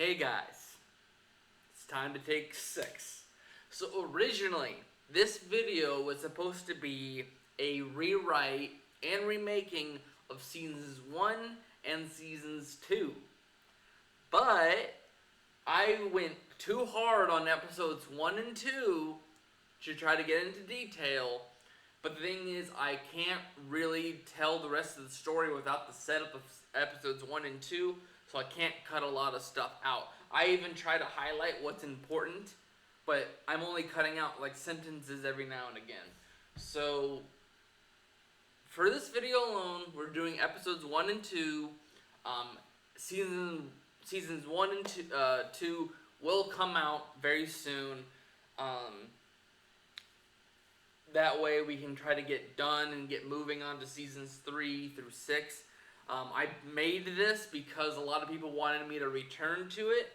Hey guys, it's time to take 6. So originally, this video was supposed to be a rewrite and remaking of Seasons 1 and Seasons 2. But I went too hard on episodes 1 and 2 to try to get into detail. But the thing is, I can't really tell the rest of the story without the setup of episodes 1 and 2, so I can't cut a lot of stuff out. I even try to highlight what's important, but I'm only cutting out like sentences every now and again. So, for this video alone, we're doing episodes 1 and 2. Seasons 1 and 2 will come out very soon. That way we can try to get done and get moving on to seasons 3 through 6. I made this because a lot of people wanted me to return to it.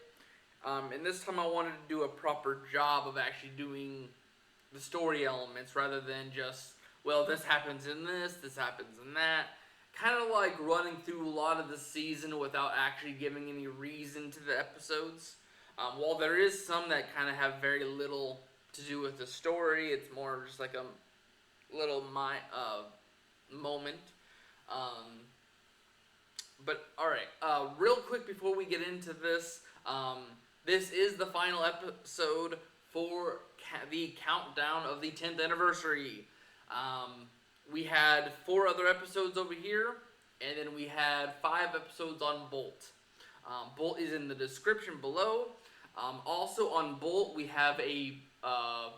And this time I wanted to do a proper job of actually doing the story elements rather than just, well, this happens in this happens in that. Kind of like running through a lot of the season without actually giving any reason to the episodes. While there is some that kind of have very little to do with the story, it's more just like a little moment. But alright, real quick before we get into this, this is the final episode for the countdown of the 10th anniversary. We had 4 other episodes over here, and then we had 5 episodes on Bolt. Bolt is in the description below. Also on Bolt, we have a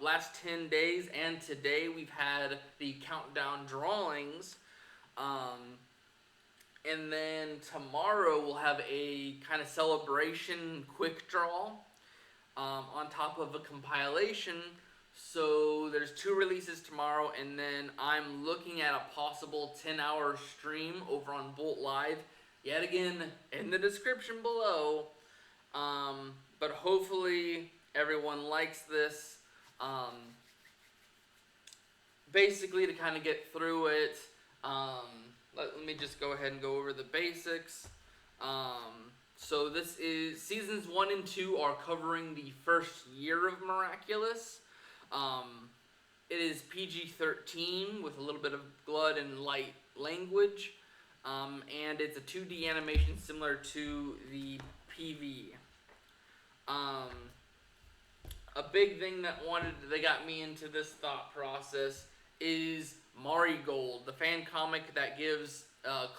last 10 days, and today we've had the countdown drawings. And then tomorrow we'll have a kind of celebration quick draw on top of a compilation. So there's 2 releases tomorrow, and then I'm looking at a possible 10-hour stream over on Bolt Live. Yet again, in the description below. But hopefully everyone likes this. Basically, to kind of get through it, let me just go ahead and go over the basics. So this is seasons 1 and 2 are covering the first year of Miaculous. It is PG-13 with a little bit of blood and light language, and it's a 2D animation similar to the PV. A big thing that got me into this thought process is Marigold, the fan comic that gives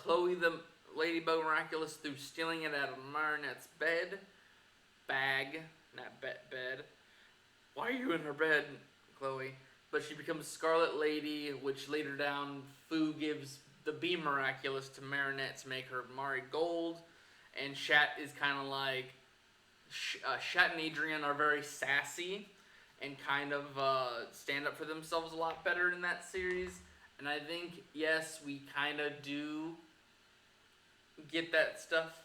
Chloe the Ladybug Miraculous through stealing it out of Marinette's bed. Bed. Why are you in her bed, Chloe? But she becomes Scarlet Lady, which later down Fu gives the Bee Miraculous to Marinette to make her Marigold. And Shat is kind of like, Shat and Adrian are very sassy and kind of stand up for themselves a lot better in that series. And I think, yes, we kind of do get that stuff.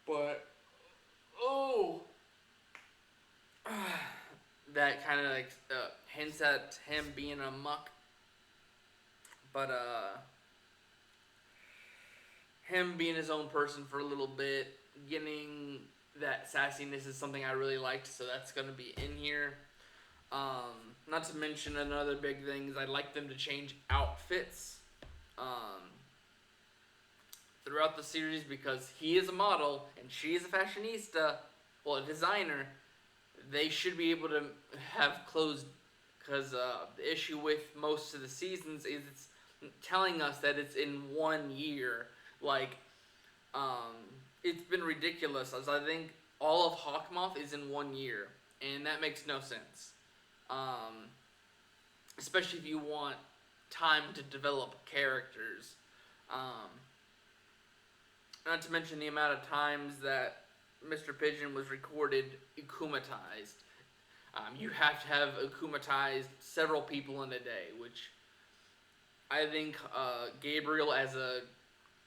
But, that kind of like hints at him being a muck. But, him being his own person for a little bit, getting that sassiness is something I really liked, so that's going to be in here. Not to mention another big thing is I'd like them to change outfits throughout the series, because he is a model and she is a fashionista, well, a designer. They should be able to have clothes, because the issue with most of the seasons is it's telling us that it's in 1 year. Like, it's been ridiculous, as I think all of Hawkmoth is in 1 year, and that makes no sense. Especially if you want time to develop characters. Not to mention the amount of times that Mr. Pigeon was recorded akumatized. You have to have akumatized several people in a day, which I think Gabriel, as a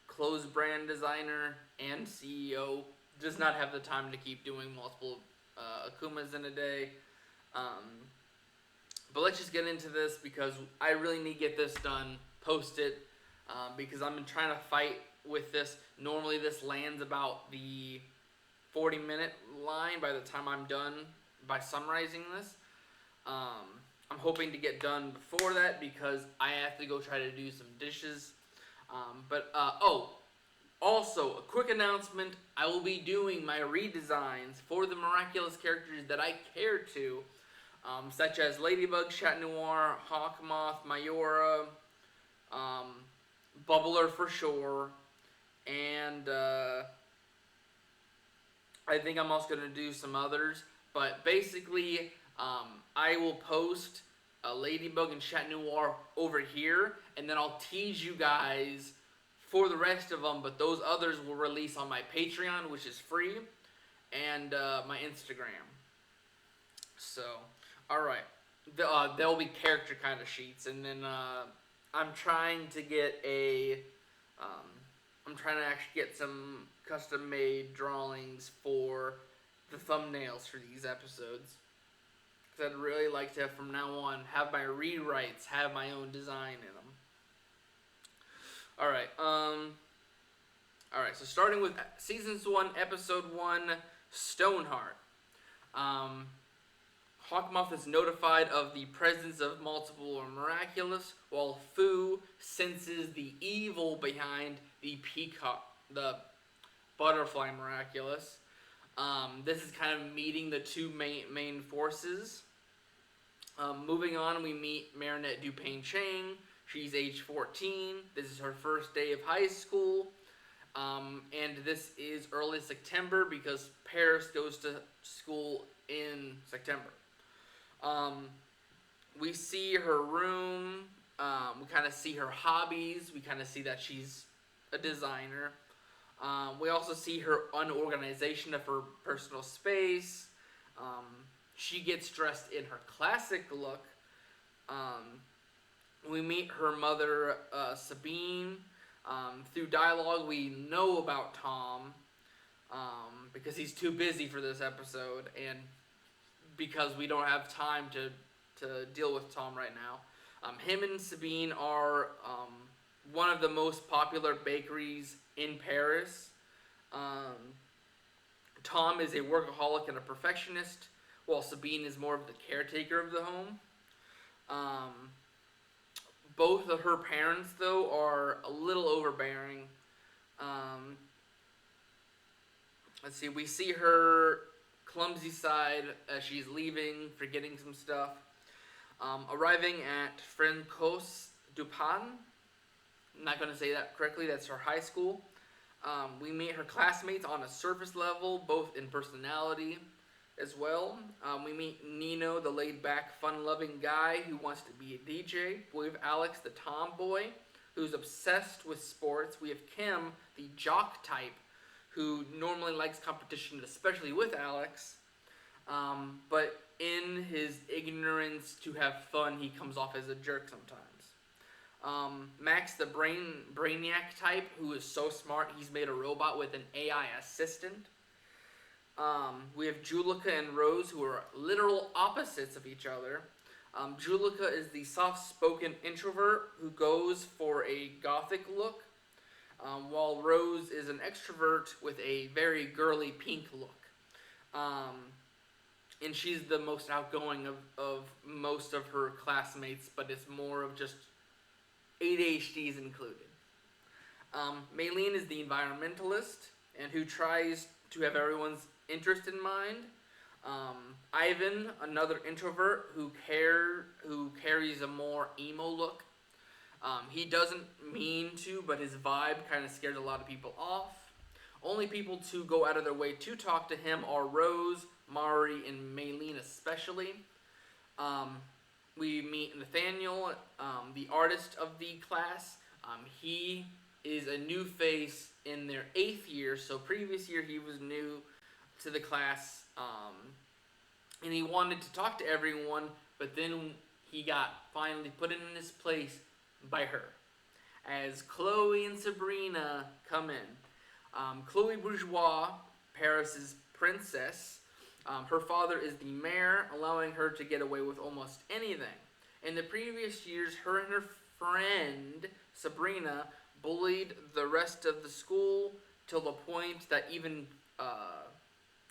clothes brand designer and CEO, does not have the time to keep doing multiple Akumas in a day. But let's just get into this, because I really need to get this done, post it, because I'm trying to fight with this. Normally this lands about the 40-minute line by the time I'm done by summarizing this. I'm hoping to get done before that because I have to go try to do some dishes. Also, a quick announcement, I will be doing my redesigns for the Miaculous characters that I care to, such as Ladybug, Chat Noir, Hawkmoth, Mayora, Bubbler for sure, and I think I'm also going to do some others, but basically, I will post Ladybug and Chat Noir over here, and then I'll tease you guys for the rest of them, but those others will release on my Patreon, which is free, and my Instagram. So, alright. There'll be character kind of sheets, and then I'm trying to get I'm trying to actually get some custom-made drawings for the thumbnails for these episodes. Because I'd really like to, from now on, have my rewrites, have my own design in them. Alright, so starting with Seasons 1, Episode 1, Stoneheart. Hawkmoth is notified of the presence of multiple Miaculous, while Fu senses the evil behind the butterfly Miaculous. This is kind of meeting the two main forces. Moving on, we meet Marinette Dupain Chang. She's age 14. This is her first day of high school. And this is early September because Paris goes to school in September. We see her room. We kind of see her hobbies. We kind of see that she's a designer. We also see her unorganization of her personal space. She gets dressed in her classic look. We meet her mother, Sabine. Through dialogue, we know about Tom because he's too busy for this episode, and because we don't have time to deal with Tom right now. Him and Sabine are one of the most popular bakeries in Paris. Tom is a workaholic and a perfectionist, while Sabine is more of the caretaker of the home. Both of her parents, though, are a little overbearing. Let's see, we see her clumsy side as she's leaving, forgetting some stuff. Arriving at Francos Dupan. I'm not going to say that correctly, that's her high school. We meet her classmates on a surface level, both in personality as well. We meet Nino, the laid-back, fun-loving guy who wants to be a DJ. We have Alex, the tomboy, who's obsessed with sports. We have Kim, the jock type, who normally likes competition, especially with Alex. But in his ignorance to have fun, he comes off as a jerk sometimes. Max, the brainiac type, who is so smart, he's made a robot with an AI assistant. We have Julika and Rose, who are literal opposites of each other. Julika is the soft-spoken introvert who goes for a gothic look, while Rose is an extrovert with a very girly pink look. And she's the most outgoing of most of her classmates, but it's more of just ADHDs included. Maylene is the environmentalist, and who tries to have everyone's interest in mind. Ivan, another introvert who carries a more emo look. He doesn't mean to, but his vibe kind of scares a lot of people off. Only people to go out of their way to talk to him are Rose, Mari, and Maylene especially. We meet Nathaniel, the artist of the class. He is a new face in their 8th year, so previous year he was new to the class, and he wanted to talk to everyone, but then he got finally put in his place by her, as Chloe and Sabrina come in. Chloe Bourgeois, Paris's princess, her father is the mayor, allowing her to get away with almost anything. In the previous years, her and her friend, Sabrina, bullied the rest of the school till the point that even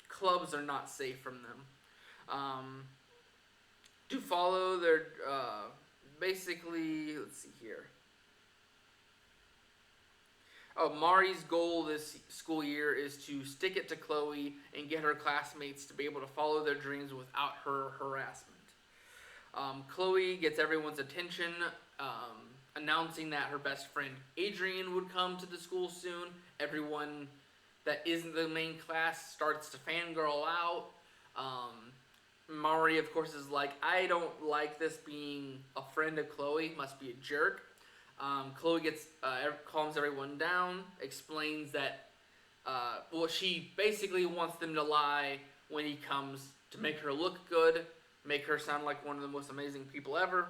clubs are not safe from them. Um, to follow their basically, let's see here. Oh, Mari's goal this school year is to stick it to Chloe and get her classmates to be able to follow their dreams without her harassment. Chloe gets everyone's attention, announcing that her best friend Adrian would come to the school soon. Everyone that isn't the main class starts to fangirl out. Mari, of course, is like, I don't like this being a friend of Chloe. Must be a jerk. Chloe calms everyone down, explains that, she basically wants them to lie when he comes to make her look good, make her sound like one of the most amazing people ever.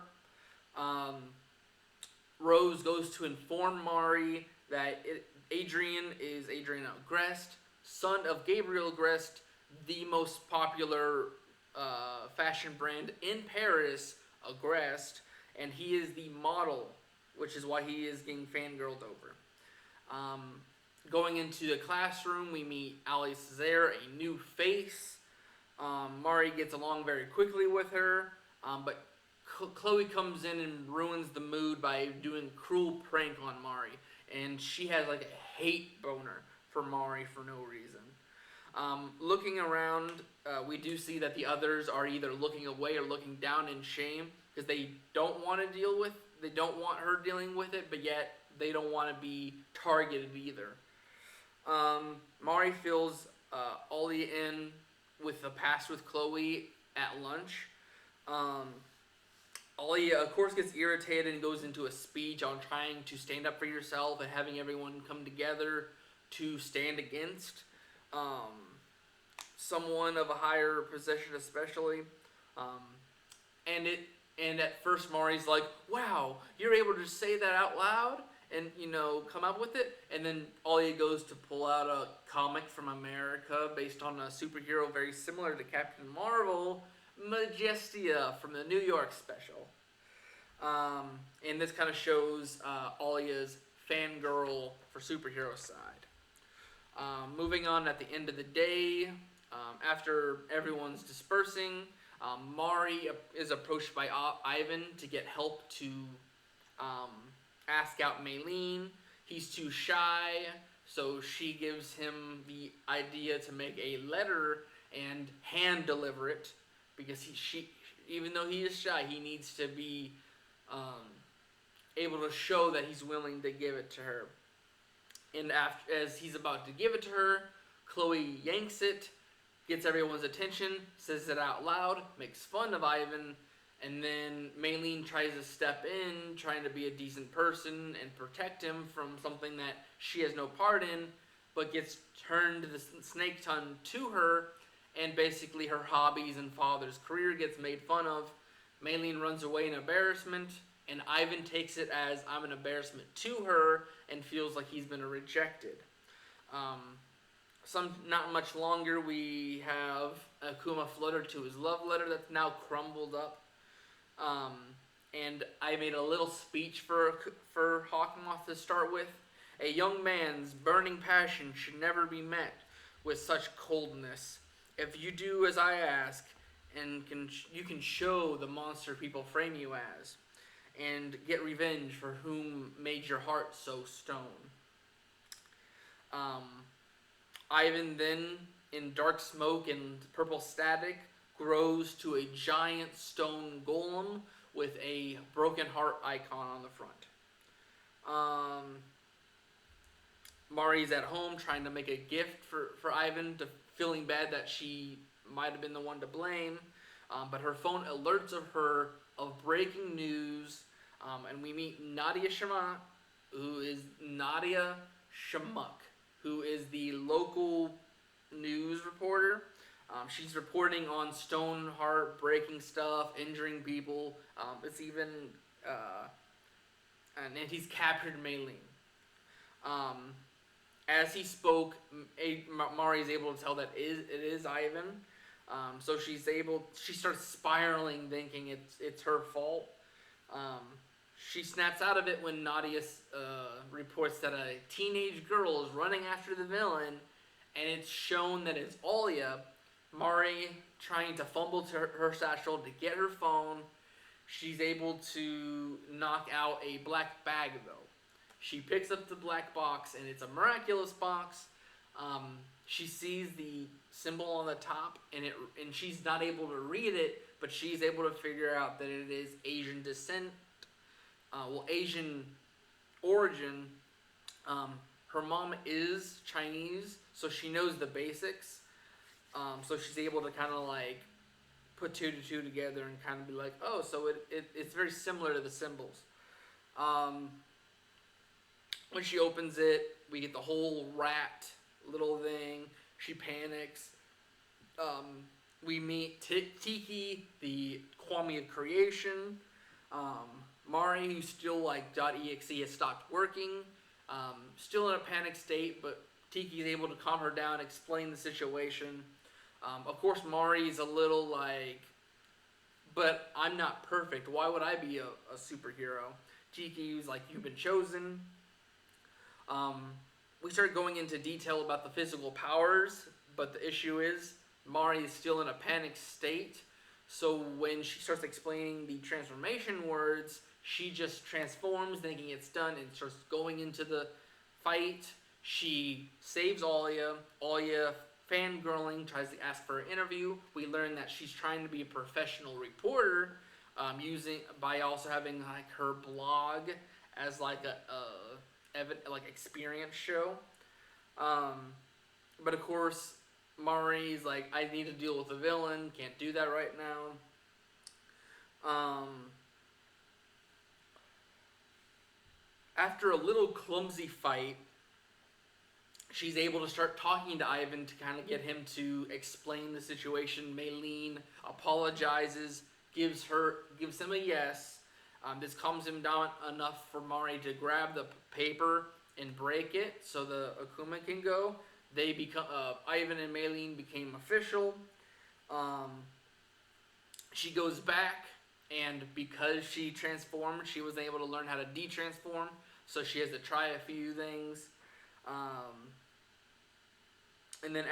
Rose goes to inform Mari that Adrian is Adrian Agreste, son of Gabriel Agreste, the most popular fashion brand in Paris, Agreste, and he is the model, which is why he is getting fangirled over. Going into the classroom, we meet Ali Césaire, a new face. Mari gets along very quickly with her, but Chloe comes in and ruins the mood by doing a cruel prank on Mari, and she has like a hate boner for Mari for no reason. Looking around, we do see that the others are either looking away or looking down in shame because they don't want to they don't want her dealing with it, but yet they don't want to be targeted either. Mari fills Ollie in with the past with Chloe at lunch. Ollie, of course, gets irritated and goes into a speech on trying to stand up for yourself and having everyone come together to stand against someone of a higher position, especially. And at first, Mari's like, "Wow, you're able to say that out loud and come up with it." And then Ollie goes to pull out a comic from America based on a superhero very similar to Captain Marvel, Majestia from the New York special. And this kind of shows Olia's fangirl for superhero side. Moving on at the end of the day, after everyone's dispersing, Mari is approached by Ivan to get help to ask out Maylene. He's too shy, so she gives him the idea to make a letter and hand deliver it because even though he is shy, he needs to be able to show that he's willing to give it to her. And as he's about to give it to her, Chloe yanks it, gets everyone's attention, says it out loud, makes fun of Ivan, and then Maylene tries to step in, trying to be a decent person and protect him from something that she has no part in, but gets turned the snake tongue to her, and basically her hobbies and father's career gets made fun of. Maylene runs away in embarrassment, and Ivan takes it as I'm an embarrassment to her and feels like he's been rejected. Not much longer, we have Akuma flutter to his love letter that's now crumbled up. And I made a little speech for Hawkmoth to start with. A young man's burning passion should never be met with such coldness. If you do as I ask, you can show the monster people frame you as, and get revenge for whom made your heart so stone. Ivan then, in dark smoke and purple static, grows to a giant stone golem with a broken heart icon on the front. Mari's at home trying to make a gift for Ivan, feeling bad that she might have been the one to blame, but her phone alerts her of breaking news, and we meet Nadia Shamak, who is the local news reporter. She's reporting on Stoneheart breaking stuff, injuring people. And he's captured Maylene. As he spoke, Mari is able to tell that it is Ivan. So she starts spiraling, thinking it's her fault. She snaps out of it when Nadia reports that a teenage girl is running after the villain, and it's shown that it's Alia. Mari trying to fumble to her satchel to get her phone. She's able to knock out a black bag though. She picks up the black box, and it's a Miaculous box. She sees the symbol on the top, and she's not able to read it, but she's able to figure out that it is Asian descent, Asian origin. Her mom is Chinese, so she knows the basics. So she's able to kind of like put two to two together and kind of be like, oh, so it's very similar to the symbols. When she opens it, we get the whole rat little thing. She panics. We meet Tiki, the Kwame of creation. Mari, who's still like .exe has stopped working. Still in a panic state, but Tiki is able to calm her down, explain the situation. Of course, Mari's a little like, but I'm not perfect. Why would I be a superhero? Tiki's like, you've been chosen. We start going into detail about the physical powers, but the issue is Mari is still in a panic state. So when she starts explaining the transformation words, she just transforms, thinking it's done, and starts going into the fight. She saves Alia. Alia, fangirling, tries to ask for an interview. We learn that she's trying to be a professional reporter, by also having like her blog as like a experience show. But of course, Mari's like, I need to deal with the villain. Can't do that right now. After a little clumsy fight, she's able to start talking to Ivan to kind of get him to explain the situation. Maylene apologizes, gives him a yes. This calms him down enough for Mari to grab the paper and break it so the Akuma can go. They become Ivan and Maylene became official. She goes back, and because she transformed, she was able to learn how to de-transform. So she has to try a few things. And then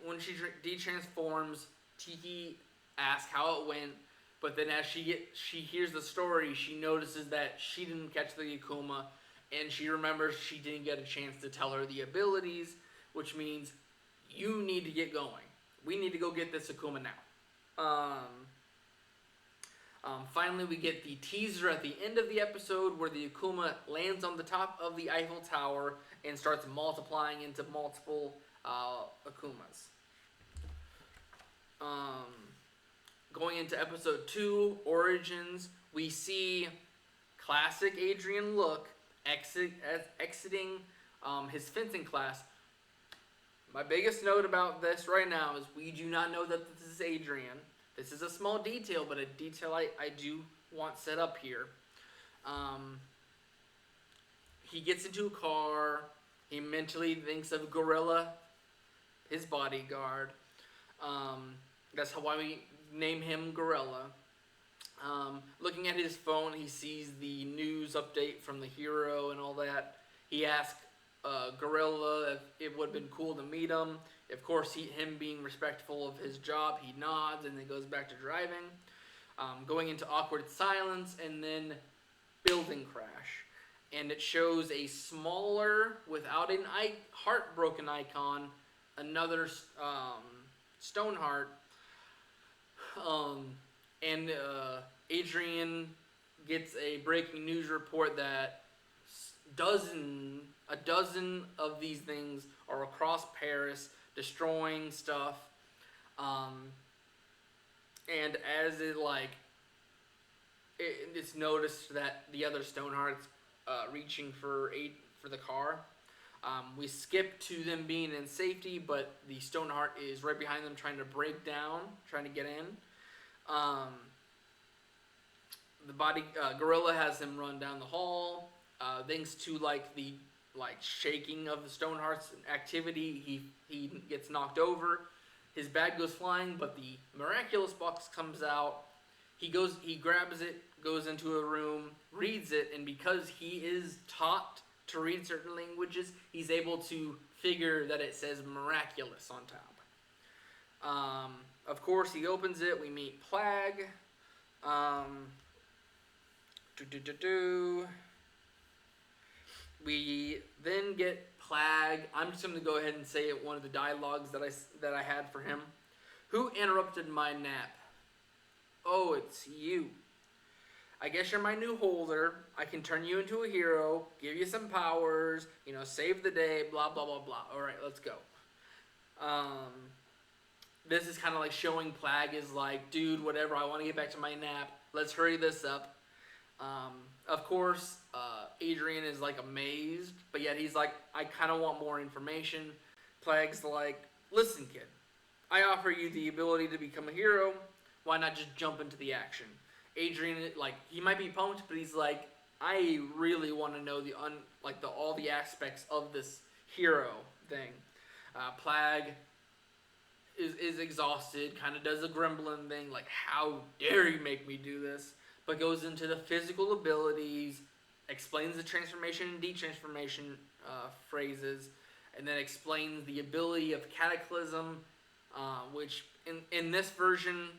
when she de-transforms, Tiki asks how it went. But then as she hears the story, she notices that she didn't catch the Akuma, and she remembers she didn't get a chance to tell her the abilities, which means you need to get going. We need to go get this Akuma now. Finally, we get the teaser at the end of the episode where the Akuma lands on the top of the Eiffel Tower and starts multiplying into multiple Akumas. Going into episode 2, Origins, we see classic Adrian look exiting his fencing class. My biggest note about this right now is we do not know that this is Adrian. This is a small detail, but a detail I do want set up here. He gets into a car. He mentally thinks of Gorilla, his bodyguard. That's why we name him Gorilla. Looking at his phone, he sees the news update from the hero and all that. He asks Gorilla if it would have been cool to meet him. Of course, him being respectful of his job, he nods and then goes back to driving. Going into awkward silence, and then building crash. And it shows a smaller, without an heartbroken icon, another Stoneheart. And Adrian gets a breaking news report that a dozen of these things are across Paris, destroying stuff. And as it's noticed that the other Stoneheart's reaching for the car. We skip to them being in safety, but the Stoneheart is right behind them, trying to break down, trying to get in. Gorilla has him run down the hall. Thanks to the shaking of the Stoneheart's activity, he gets knocked over. His bag goes flying, but the Miaculous box comes out. He grabs it, goes into a room, reads it, and because he is taught to read certain languages, he's able to figure that it says Miaculous on top. Of course, he opens it. We meet Plague. Um, We then get Plague. I'm just going to go ahead and say it. One of the dialogues that I had for him. Who interrupted my nap? Oh, it's you. I guess you're my new holder. I can turn you into a hero, give you some powers, save the day, blah, blah, blah, blah. All right, let's go. This is kind of like showing Plague is like, dude, whatever, I want to get back to my nap. Let's hurry this up. Of course, Adrian is like amazed, but yet he's like, I kind of want more information. Plague's like, listen, kid, I offer you the ability to become a hero. Why not just jump into the action? Adrian, like, he might be pumped, but he's like, I really want to know all the aspects of this hero thing. Plague is exhausted, kind of does a gremlin thing, like, how dare you make me do this? But goes into the physical abilities, explains the transformation and detransformation phrases, and then explains the ability of Cataclysm, which in this version,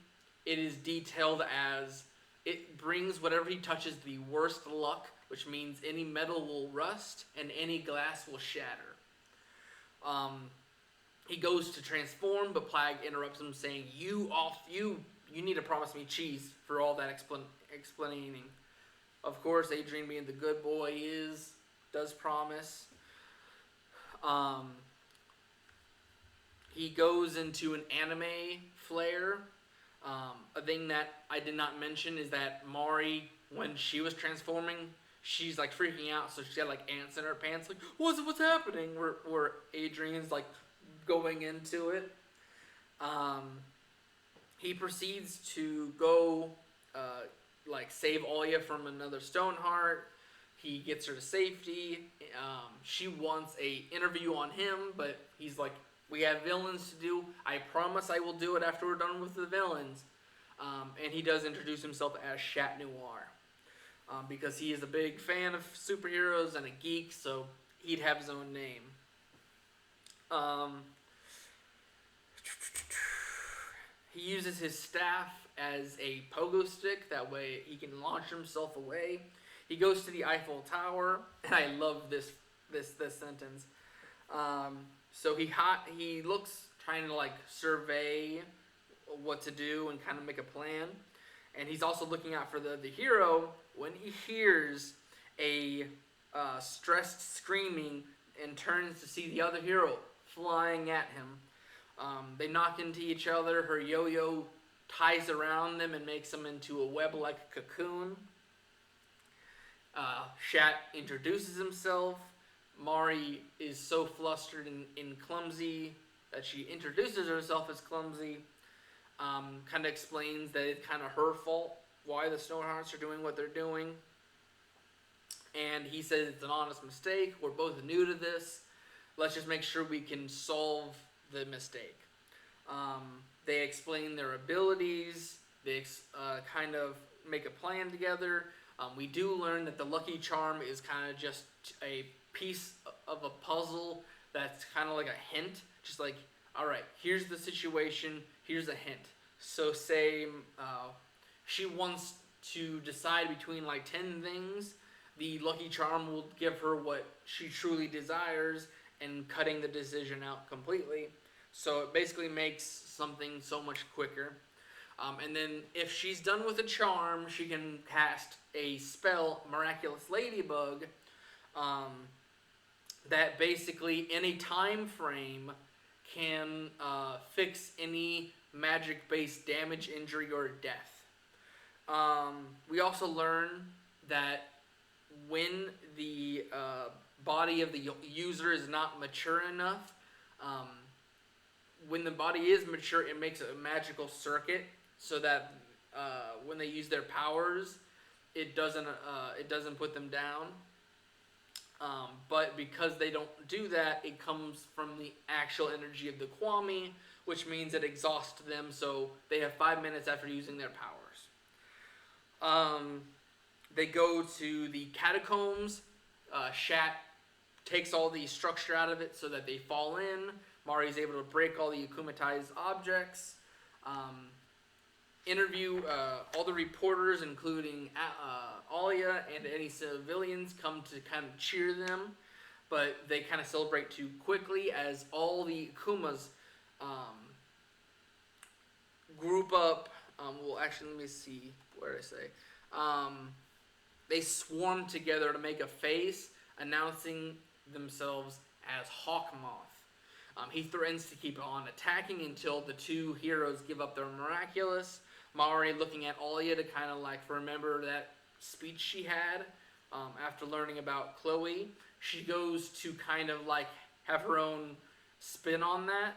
it is detailed as it brings whatever he touches the worst luck, which means any metal will rust and any glass will shatter. He goes to transform, but Plague interrupts him, saying, "You need to promise me cheese for all that explaining." Of course, Adrian, being the good boy he does promise. He goes into an anime flare. A thing that I did not mention is that Mari, when she was transforming, she's like freaking out, so she's got like ants in her pants, like, what's happening? Where Adrian's like going into it. He proceeds to go save Oya from another Stoneheart. He gets her to safety. She wants a interview on him, but he's like, we have villains to do. I promise I will do it after we're done with the villains. And he does introduce himself as Chat Noir. Because he is a big fan of superheroes and a geek, so he'd have his own name. He uses his staff as a pogo stick. That way he can launch himself away. He goes to the Eiffel Tower, and I love this sentence. So he looks trying to like survey what to do and kind of make a plan, and he's also looking out for the hero when he hears a stressed screaming and turns to see the other hero flying at him. They knock into each other. Her yo-yo ties around them and makes them into a web-like cocoon. Shat introduces himself. Mari is so flustered and clumsy that she introduces herself as clumsy. Kind of explains that it's kind of her fault why the Stonehearts are doing what they're doing. And he says it's an honest mistake. We're both new to this. Let's just make sure we can solve the mistake. They explain their abilities. They kind of make a plan together. We do learn that the Lucky Charm is kind of just a piece of a puzzle that's kind of like a hint. Just like, alright, here's the situation, here's a hint. So say she wants to decide between like 10 things. The Lucky Charm will give her what she truly desires and cutting the decision out completely. So it basically makes something so much quicker. And then if she's done with a charm, she can cast a spell, Miaculous Ladybug, that basically in a time frame can fix any magic-based damage, injury, or death. We also learn that when the body of the user is not mature enough, when the body is mature, it makes a magical circuit so that when they use their powers, it doesn't put them down. But because they don't do that, it comes from the actual energy of the Kwami, which means it exhausts them, so they have 5 minutes after using their powers. Um, they go to the catacombs. Shat takes all the structure out of it so that they fall in. Mari's able to break all the akumatized objects. Um, Interview all the reporters, including Alia, and any civilians come to kind of cheer them, but they kind of celebrate too quickly as all the Akumas um, group up. Well, actually, let me see. Where did I say? They swarm together to make a face, announcing themselves as Hawkmoth. He threatens to keep on attacking until the two heroes give up their Miaculous. Mari looking at Alia to kind of like remember that speech she had after learning about Chloe. She goes to kind of like have her own spin on that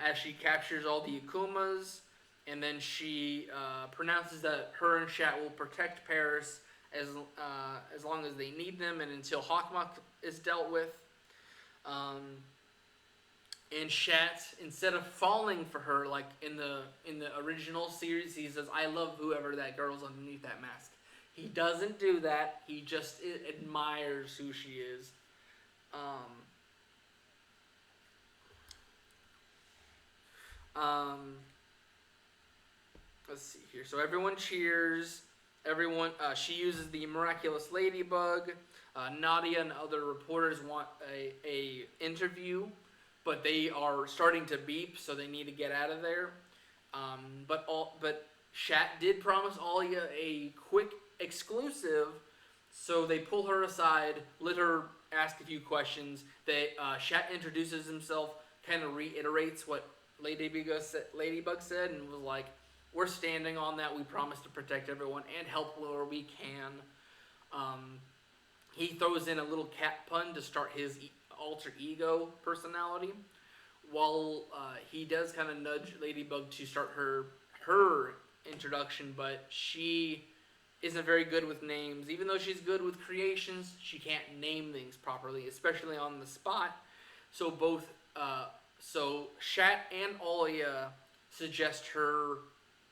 as she captures all the Akumas, and then she pronounces that her and Shat will protect Paris as long as they need them and until Hawkmoth is dealt with. And Shat, instead of falling for her like in the original series, he says, "I love whoever that girl's underneath that mask." He doesn't do that. He just admires who she is. Um, let's see here. So everyone cheers. Everyone. She uses the miraculous ladybug. Nadia and other reporters want a interview, but they are starting to beep, so they need to get out of there. But Shat did promise Alia a quick exclusive, so they pull her aside, let her ask a few questions. Shat introduces himself, kind of reiterates what Ladybug said, and was like, "We're standing on that. We promise to protect everyone and help where we can." He throws in a little cat pun to start his alter ego personality, while he does kind of nudge Ladybug to start her introduction, but she isn't very good with names. Even though she's good with creations, she can't name things properly, especially on the spot. So so Shat and Alia suggest her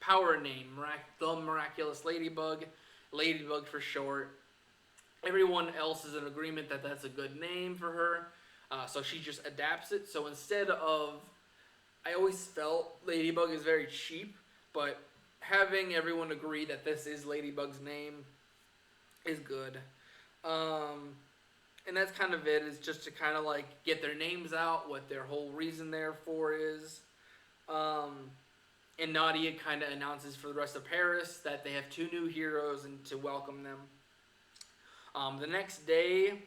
power name, the Miraculous Ladybug, Ladybug for short. Everyone else is in agreement that that's a good name for her, so she just adapts it. So instead of, I always felt Ladybug is very cheap, but having everyone agree that this is Ladybug's name is good. And that's kind of it. It's just to kind of like get their names out, what their whole reason there for is. And Nadia kind of announces for the rest of Paris that they have two new heroes and to welcome them. The next day,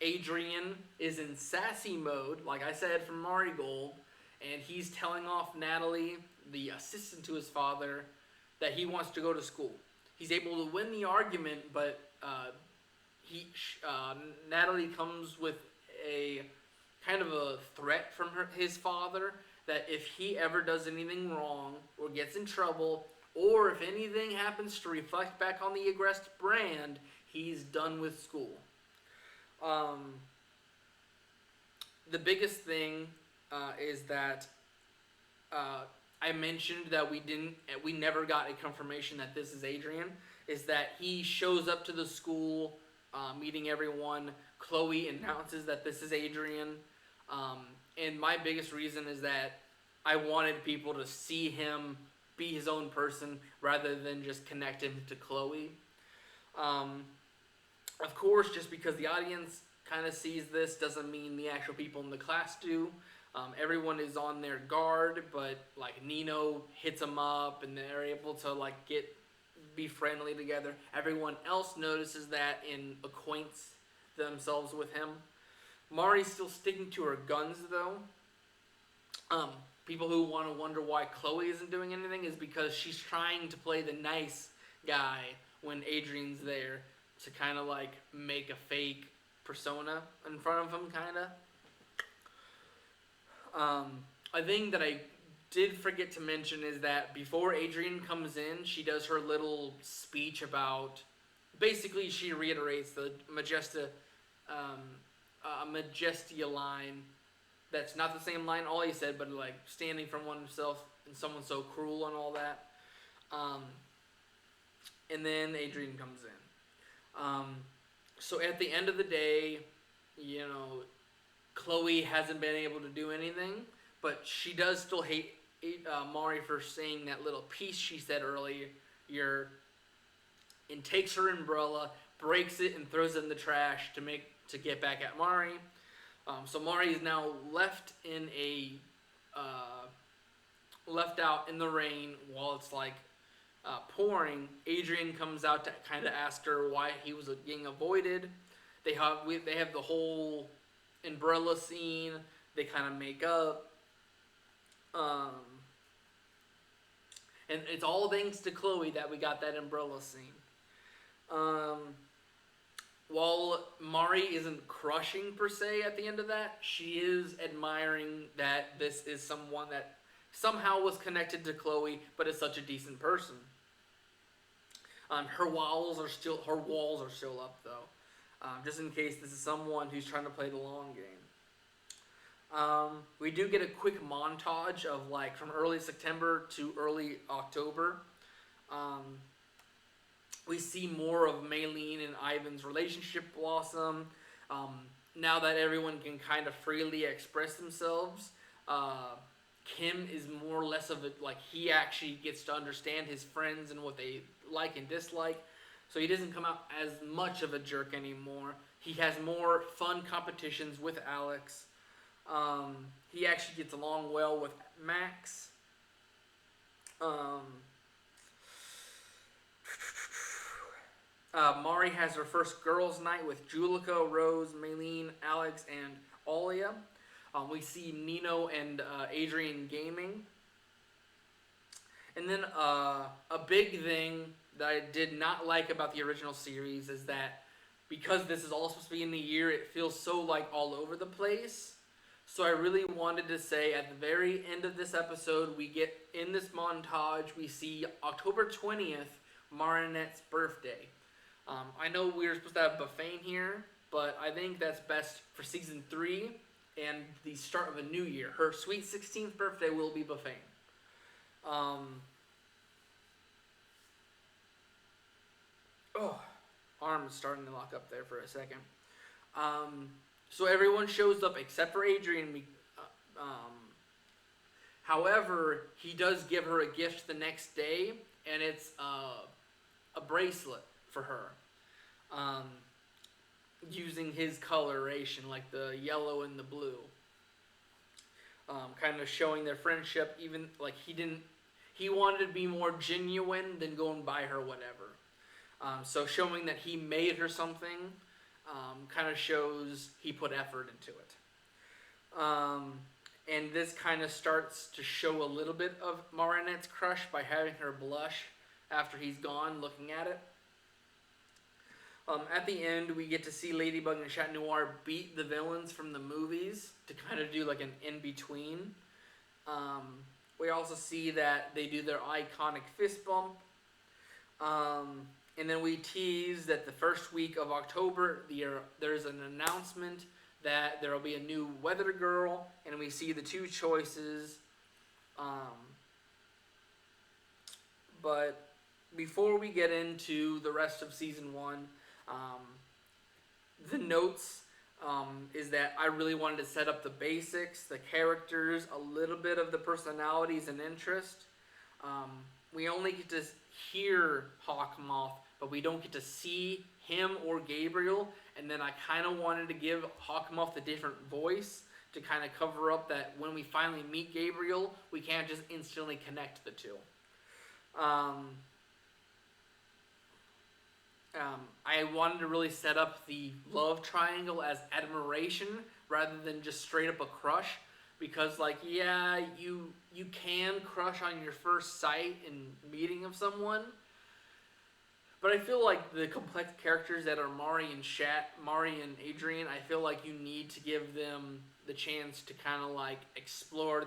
Adrian is in sassy mode, like I said, from Marigold, and he's telling off Natalie, the assistant to his father, that he wants to go to school. He's able to win the argument, but Natalie comes with a kind of a threat from his father that if he ever does anything wrong or gets in trouble, or if anything happens to reflect back on the aggressed brand, he's done with school. The biggest thing is that I mentioned that we never got a confirmation that this is Adrian. Is that he shows up to the school, meeting everyone. Chloe announces that this is Adrian, and my biggest reason is that I wanted people to see him be his own person rather than just connect him to Chloe. Of course, just because the audience kind of sees this doesn't mean the actual people in the class do. Everyone is on their guard, but like Nino hits them up, and they're able to like be friendly together. Everyone else notices that and acquaints themselves with him. Mari's still sticking to her guns, though. People who want to wonder why Chloe isn't doing anything is because she's trying to play the nice guy when Adrian's there to kind of like make a fake persona in front of him, kind of. A thing that I did forget to mention is that before Adrian comes in, she does her little speech about, basically she reiterates the Majestia line. That's not the same line Ollie said, but like standing from oneself and someone so cruel and all that. and then Adrian comes in. So at the end of the day, you know, Chloe hasn't been able to do anything, but she does still hate Mari for saying that little piece she said earlier, and takes her umbrella, breaks it, and throws it in the trash to get back at Mari. So Mari is now left in a left out in the rain while it's like pouring. Adrian comes out to kind of ask her why he was getting avoided. They have the whole umbrella scene. They kind of make up, and it's all thanks to Chloe that we got that umbrella scene. While Mari isn't crushing per se at the end of that, she is admiring that this is someone that somehow was connected to Chloe, but is such a decent person. Her walls are still up though, just in case this is someone who's trying to play the long game. We do get a quick montage of like from early September to early October. We see more of Maylene and Ivan's relationship blossom. Now that everyone can kind of freely express themselves, Kim is more or less of a, like, he actually gets to understand his friends and what they like and dislike. So he doesn't come out as much of a jerk anymore. He has more fun competitions with Alex. He actually gets along well with Max. Mari has her first girls' night with Julika, Rose, Maylene, Alex, and Alia. We see Nino and Adrian gaming. And then a big thing that I did not like about the original series is that because this is all supposed to be in the year, it feels so like all over the place. So I really wanted to say at the very end of this episode, we get in this montage, we see October 20th, Marinette's birthday. I know we were supposed to have Buffane here, but I think that's best for season 3 and the start of a new year. Her sweet 16th birthday will be Buffane. Arm is starting to lock up there for a second. So everyone shows up except for Adrian. However, he does give her a gift the next day, and it's a bracelet for her. Using his coloration, like the yellow and the blue. Kind of showing their friendship, even like he wanted to be more genuine than go and buy her whatever. So showing that he made her something kind of shows he put effort into it. And this kind of starts to show a little bit of Marinette's crush by having her blush after he's gone, looking at it. At the end, we get to see Ladybug and Chat Noir beat the villains from the movies to kind of do like an in-between. We also see that they do their iconic fist bump. And then we tease that the first week of October, there's an announcement that there will be a new Weather Girl, and we see the 2 choices. But before we get into the rest of Season 1, the notes is that I really wanted to set up the basics, the characters, a little bit of the personalities and interest. We only get to hear Hawkmoth, but we don't get to see him or Gabriel, and then I kind of wanted to give Hawkmoth a different voice to kind of cover up that when we finally meet Gabriel, we can't just instantly connect the two. I wanted to really set up the love triangle as admiration rather than just straight up a crush, because like, yeah, you can crush on your first sight and meeting of someone, but I feel like the complex characters that are Mari and Adrian, I feel like you need to give them the chance to kind of like explore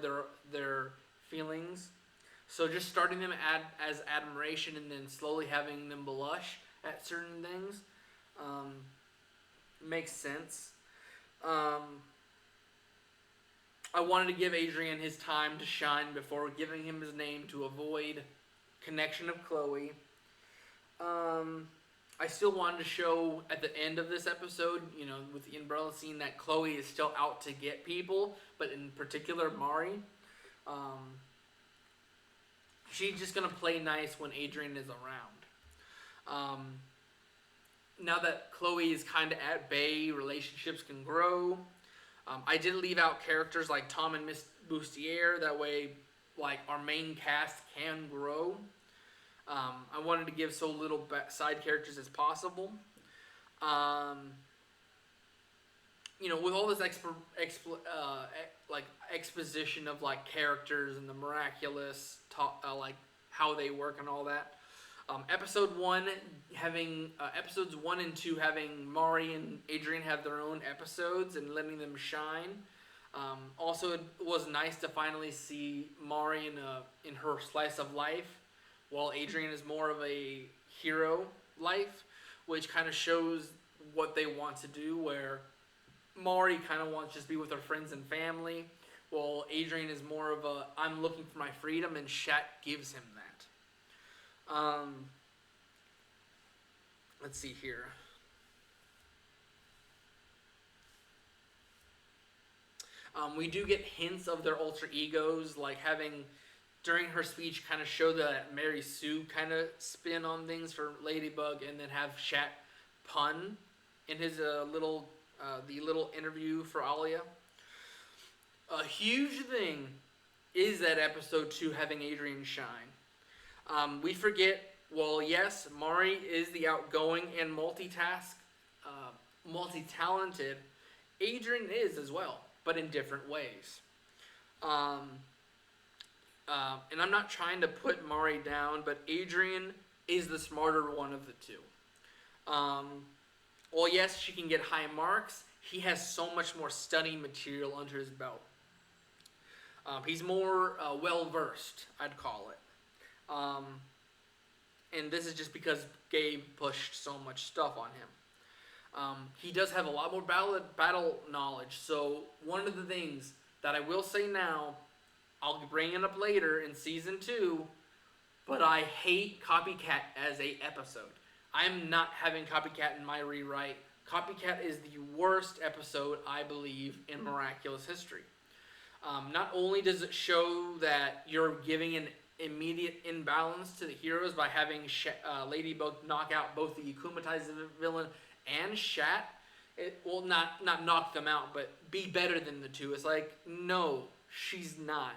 their feelings. So just starting them as admiration and then slowly having them blush at certain things makes sense. I wanted to give Adrian his time to shine before giving him his name to avoid connection of Chloe. I still wanted to show at the end of this episode, with the umbrella scene, that Chloe is still out to get people, but in particular Mari. Um, she's just gonna play nice when Adrian is around. Now that Chloe is kind of at bay, relationships can grow. I did leave out characters like Tom and Miss Bustier. That way, like, our main cast can grow. I wanted to give so little side characters as possible. With all this exposition of like characters and the Miaculous, like how they work and all that. Episodes 1 and 2 having Mari and Adrian have their own episodes and letting them shine. Also, it was nice to finally see Mari in her slice of life, while Adrian is more of a hero life, which kind of shows what they want to do, where Mari kind of wants to just be with her friends and family, while Adrian is more of a, I'm looking for my freedom, and Shat gives him that. Let's see here. We do get hints of their alter egos, like having, during her speech, kind of show that Mary Sue kind of spin on things for Ladybug, and then have Shat pun in his the little interview for Alia. A huge thing is that episode 2 having Adrian shine. We forget, well, yes, Mari is the outgoing and multi-talented. Adrian is as well, but in different ways. And I'm not trying to put Mari down, but Adrian is the smarter one of the two. Well, yes, she can get high marks. He has so much more study material under his belt. He's more well-versed, I'd call it. And this is just because Gabe pushed so much stuff on him. He does have a lot more battle knowledge. So one of the things that I will say now, I'll bring it up later in season 2, but I hate Copycat as a episode. I'm not having Copycat in my rewrite. Copycat is the worst episode, I believe, in Miaculous history. Not only does it show that you're giving an immediate imbalance to the heroes by having Ladybug knock out both the Akumatized villain and Shat. Not knock them out, but be better than the two. It's like, no, she's not.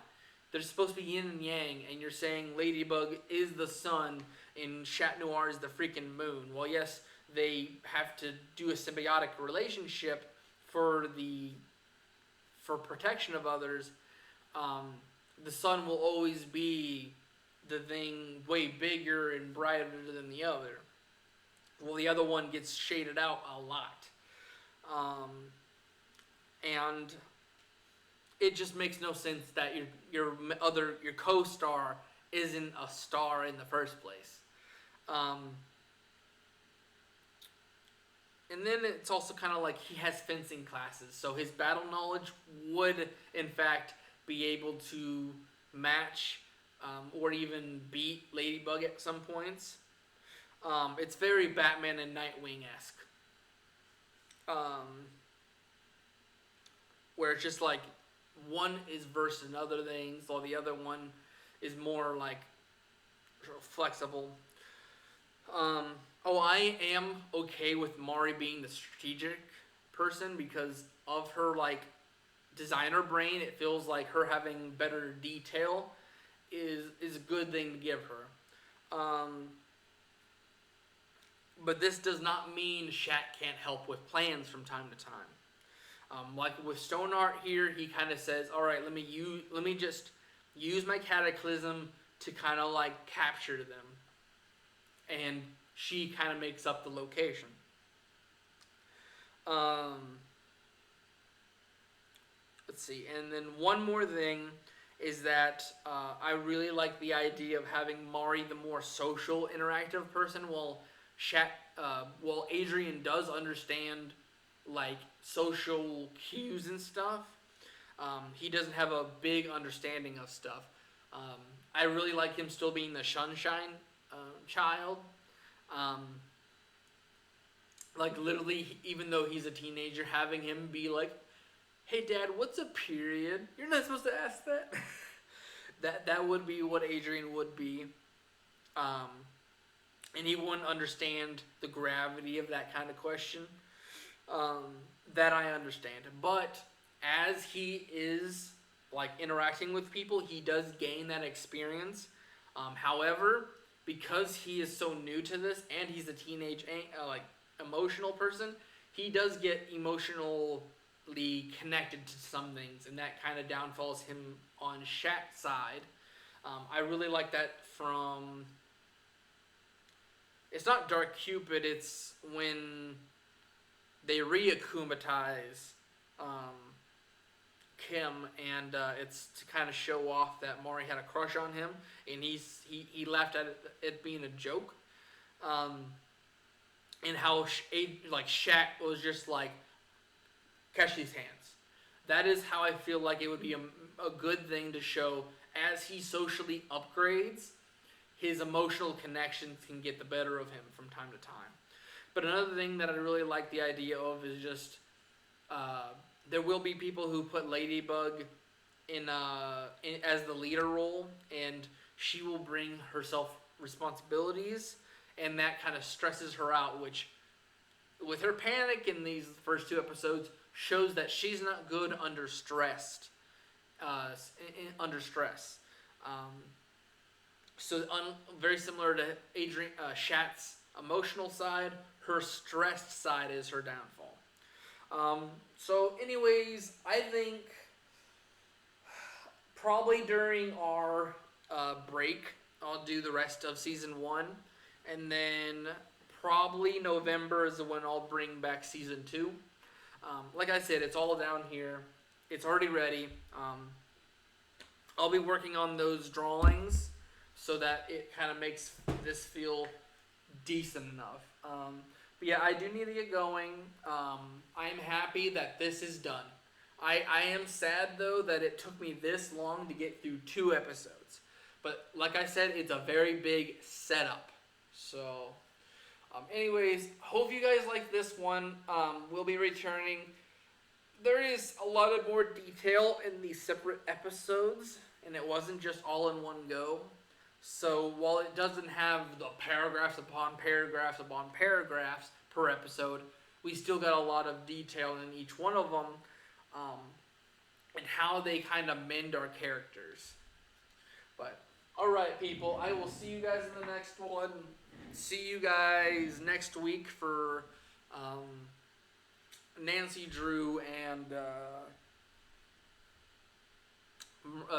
They're supposed to be yin and yang, and you're saying Ladybug is the sun and Chat Noir is the freaking moon. Well, yes, they have to do a symbiotic relationship for protection of others. The sun will always be the thing way bigger and brighter than the other. Well, the other one gets shaded out a lot. And it just makes no sense that your co-star isn't a star in the first place. And then it's also kind of like he has fencing classes, so his battle knowledge would, in fact, be able to match or even beat Ladybug at some points. It's very Batman and Nightwing-esque. Where it's just like one is versus another things, while the other one is more like flexible. I am okay with Mari being the strategic person because of her like designer brain. It feels like her having better detail is a good thing to give her. But this does not mean Shat can't help with plans from time to time. Like with Stoneheart here, he kind of says, all right, let me just use my cataclysm to kind of like capture them. And she kind of makes up the location. Let's see. And then one more thing is that I really like the idea of having Mari the more social, interactive person, while Adrian does understand like social cues and stuff. He doesn't have a big understanding of stuff. I really like him still being the sunshine child. Um, like literally, even though he's a teenager, having him be like, "Hey, Dad, what's a period? You're not supposed to ask that." That would be what Adrian would be, um, and he wouldn't understand the gravity of that kind of question. Um, that I understand, but as he is like interacting with people, he does gain that experience. However, because he is so new to this and he's a teenage like emotional person, he does get emotionally connected to some things, and that kind of downfalls him on Shaq's side. I really like that from. It's not Dark Cupid. It's when they reakumatize um, Kim, and it's to kind of show off that Maury had a crush on him, and he laughed at it being a joke, um, and how like Shaq was just like, catch these hands. That is how I feel like it would be a good thing to show as he socially upgrades. His emotional connections can get the better of him from time to time. But another thing that I really like the idea of is just uh, there will be people who put Ladybug in as the leader role, and she will bring herself responsibilities, and that kind of stresses her out. Which, with her panic in these first two episodes, shows that she's not good under stressed. Under stress. Um, very similar to Adrian Shat's emotional side, her stressed side is her downfall. So, anyways, I think probably during our break, I'll do the rest of season one, and then probably November is when I'll bring back season two. Like I said, it's all down here. It's already ready. I'll be working on those drawings so that it kind of makes this feel decent enough. But yeah, I do need to get going. I am happy that this is done. I am sad though that it took me this long to get through 2 episodes. But like I said, it's a very big setup. So, anyways, hope you guys like this one. We'll be returning. There is a lot of more detail in these separate episodes, and it wasn't just all in one go. So while it doesn't have the paragraphs upon paragraphs upon paragraphs per episode, we still got a lot of detail in each one of them, and how they kind of mend our characters. But alright, people, I will see you guys in the next one. See you guys next week for Nancy Drew and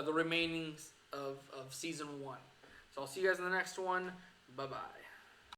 the remaining of season one. So I'll see you guys in the next one. Bye-bye.